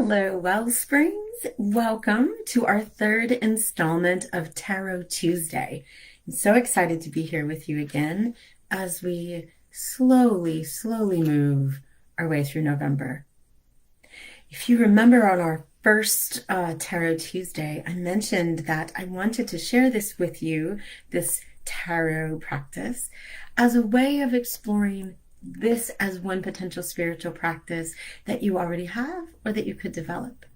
Hello, Wellsprings. Welcome to our third installment of Tarot Tuesday. I'm so excited to be here with you again as we slowly move our way through November. If you remember on our first Tarot Tuesday, I mentioned that I wanted to share this with you, this tarot practice, as a way of exploring this as one potential spiritual practice that you already have or that you could develop.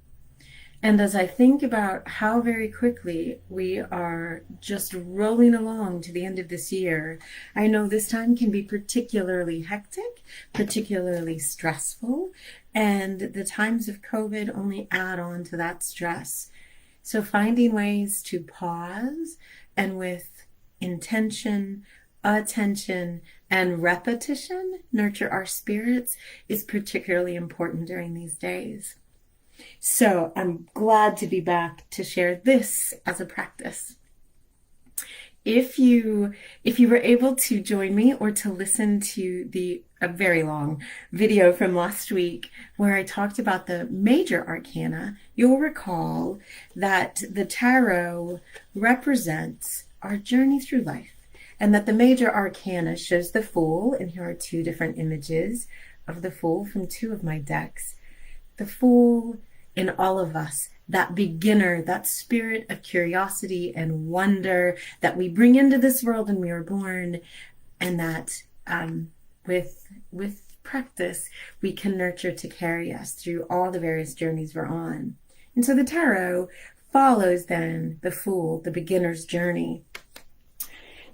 And as I think about how very quickly we are just rolling along to the end of this year, I know this time can be particularly hectic, particularly stressful, and the times of COVID only add on to that stress. So finding ways to pause and with intention, attention, and repetition nurture our spirits is particularly important during these days. So I'm glad to be back to share this as a practice. If you were able to join me or to listen to a very long video from last week where I talked about the major arcana, you'll recall that the tarot represents our journey through life. And that the major arcana shows the Fool, and here are two different images of the Fool from two of my decks. The Fool in all of us, that beginner, that spirit of curiosity and wonder that we bring into this world when we are born, and that with practice, we can nurture to carry us through all the various journeys we're on. And so the tarot follows then the Fool, the beginner's journey.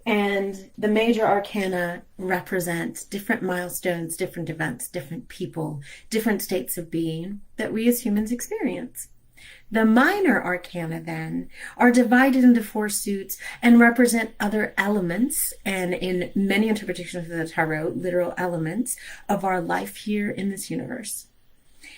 And the major arcana represent different milestones, different events, different people, different states of being that we as humans experience. The minor arcana then are divided into four suits and represent other elements, and in many interpretations of the tarot, literal elements of our life here in this universe.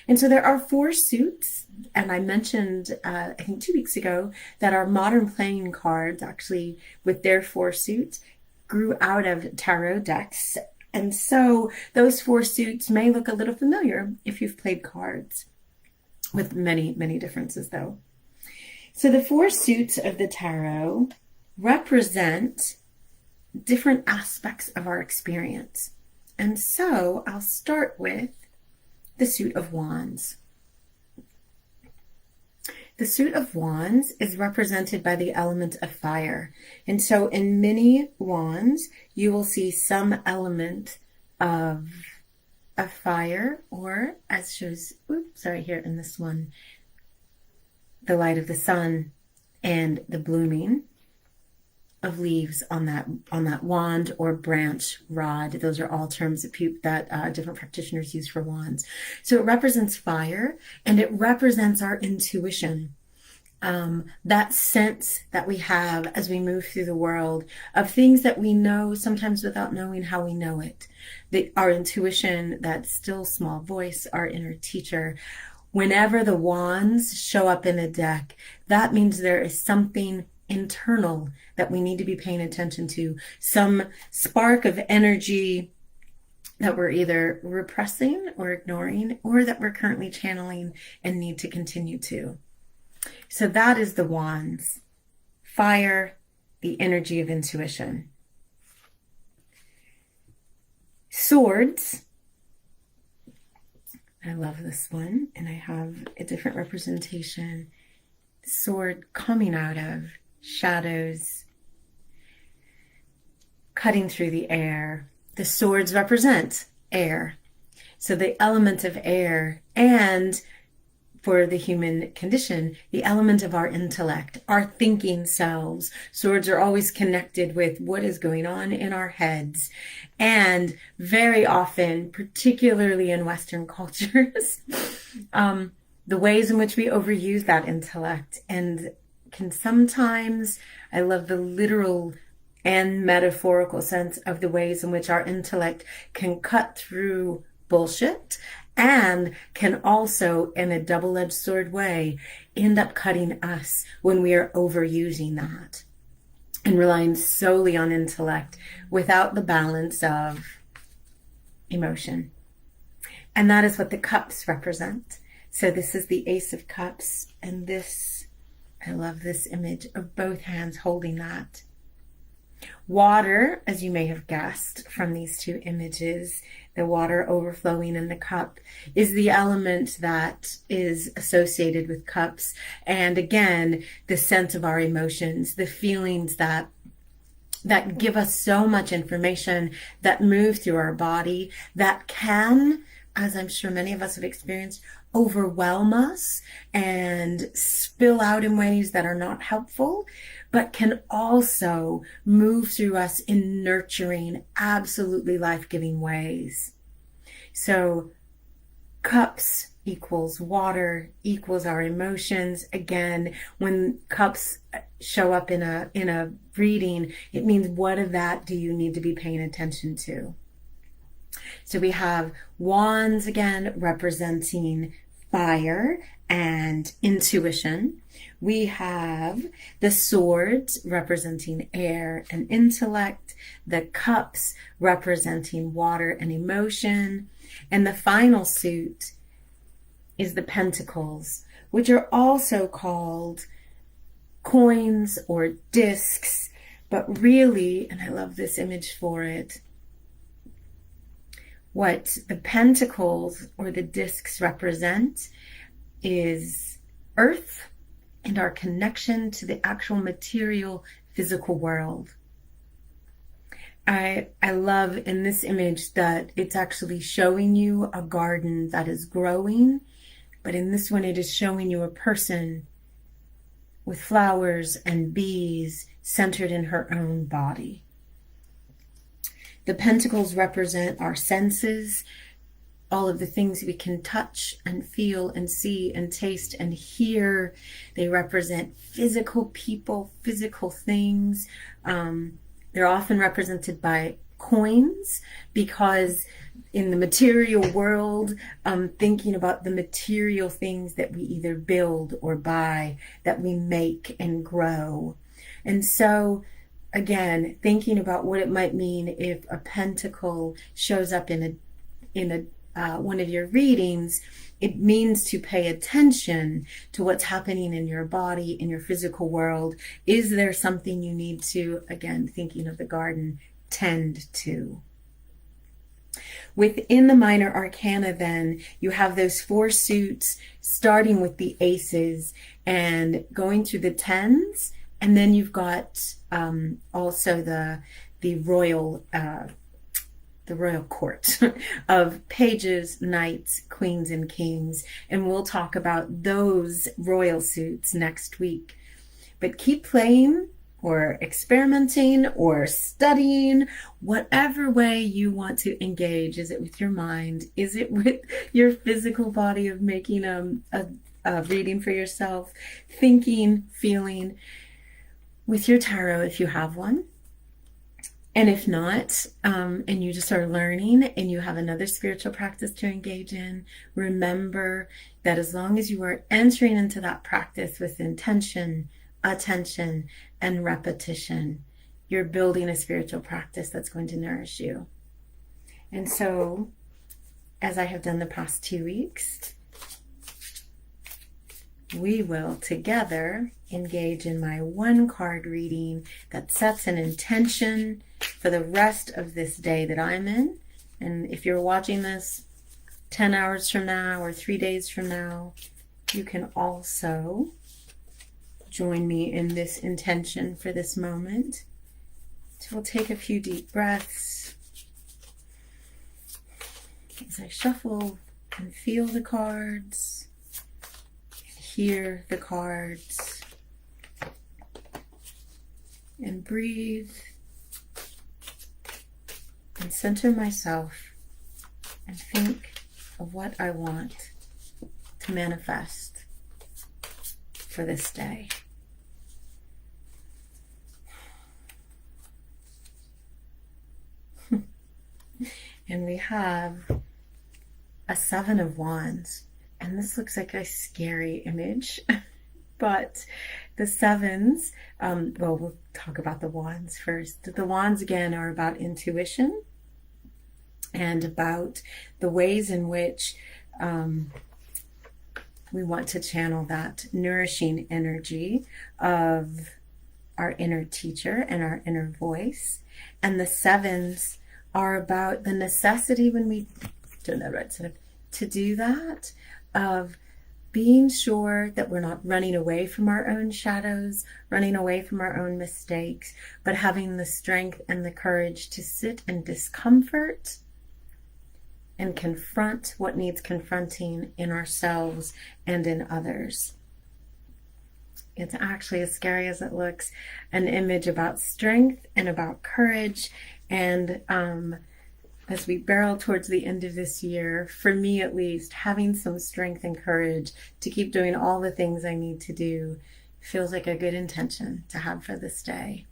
And so there are four suits, and I mentioned, I think 2 weeks ago, that our modern playing cards actually, with their four suits, grew out of tarot decks. And so those four suits may look a little familiar if you've played cards, with many differences though. So the four suits of the tarot represent different aspects of our experience. And so I'll start with the suit of wands. The suit of wands is represented by the element of fire. And so in many wands, you will see some element of fire, or as shows, here in this one, the light of the sun and the blooming of leaves on that wand or branch rod. Those are all terms that different practitioners use for wands. So it represents fire, and it represents our intuition. That sense that we have as we move through the world of things that we know sometimes without knowing how we know it. Our intuition, that still small voice, our inner teacher. Whenever the wands show up in a deck, that means there is something internal that we need to be paying attention to, some spark of energy that we're either repressing or ignoring, or that we're currently channeling and need to continue to. So that is the wands. Fire, the energy of intuition. Swords. I love this one, and I have a different representation. Sword coming out of shadows, cutting through the air. The swords represent air. So the element of air, and for the human condition, the element of our intellect, our thinking selves. Swords are always connected with what is going on in our heads. And very often, particularly in Western cultures, the ways in which we overuse that intellect and can sometimes, I love the literal and metaphorical sense of the ways in which our intellect can cut through bullshit, and can also, in a double-edged sword way, end up cutting us when we are overusing that and relying solely on intellect without the balance of emotion. And that is what the cups represent. So this is the Ace of Cups, and this, I love this image of both hands holding that. Water, as you may have guessed from these two images, the water overflowing in the cup is the element that is associated with cups. And again, the sense of our emotions, the feelings that give us so much information, that move through our body, that can, as I'm sure many of us have experienced, overwhelm us and spill out in ways that are not helpful, but can also move through us in nurturing, absolutely life-giving ways. So cups equals water, equals our emotions. Again, when cups show up in a reading, it means what of that do you need to be paying attention to? So we have wands again representing fire and intuition. We have the swords representing air and intellect, the cups representing water and emotion, and the final suit is the pentacles, which are also called coins or discs, but really, and I love this image for it, what the pentacles or the discs represent is earth and our connection to the actual material physical world. I love in this image that it's actually showing you a garden that is growing, but in this one it is showing you a person with flowers and bees centered in her own body. The pentacles represent our senses, all of the things we can touch and feel and see and taste and hear. They represent physical people, physical things. They're often represented by coins because in the material world, thinking about the material things that we either build or buy, that we make and grow. And so again, thinking about what it might mean if a pentacle shows up in one of your readings, it means to pay attention to what's happening in your body, in your physical world. Is there something you need to, again, thinking of the garden, tend to? Within the minor arcana, then, you have those four suits, starting with the aces and going through the tens. And then you've got also the royal court of pages, knights, queens, and kings. And we'll talk about those royal suits next week. But keep playing or experimenting or studying, whatever way you want to engage. Is it with your mind? Is it with your physical body of making a reading for yourself? Thinking, feeling, with your tarot if you have one. And if not, and you just are learning and you have another spiritual practice to engage in, remember that as long as you are entering into that practice with intention, attention, and repetition, you're building a spiritual practice that's going to nourish you. And so, as I have done the past 2 weeks, we will together engage in my one card reading that sets an intention for the rest of this day that I'm in. And if you're watching this 10 hours from now or 3 days from now, you can also join me in this intention for this moment. So we'll take a few deep breaths as I shuffle and feel the cards, hear the cards, and breathe and center myself and think of what I want to manifest for this day. And we have a 7 of Wands. And this looks like a scary image, but the 7s, well, we'll talk about the Wands first. The Wands, again, are about intuition and about the ways in which We want to channel that nourishing energy of our inner teacher and our inner voice. And the sevens are about the necessity when we don't know right to do that, of being sure that we're not running away from our own shadows, running away from our own mistakes, but having the strength and the courage to sit in discomfort and confront what needs confronting in ourselves and in others. It's actually, as scary as it looks, an image about strength and about courage. And as we barrel towards the end of this year, for me at least, having some strength and courage to keep doing all the things I need to do feels like a good intention to have for this day.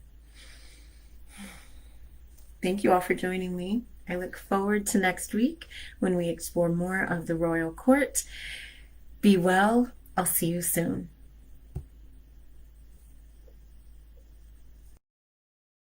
Thank you all for joining me. I look forward to next week when we explore more of the royal court. Be well. I'll see you soon.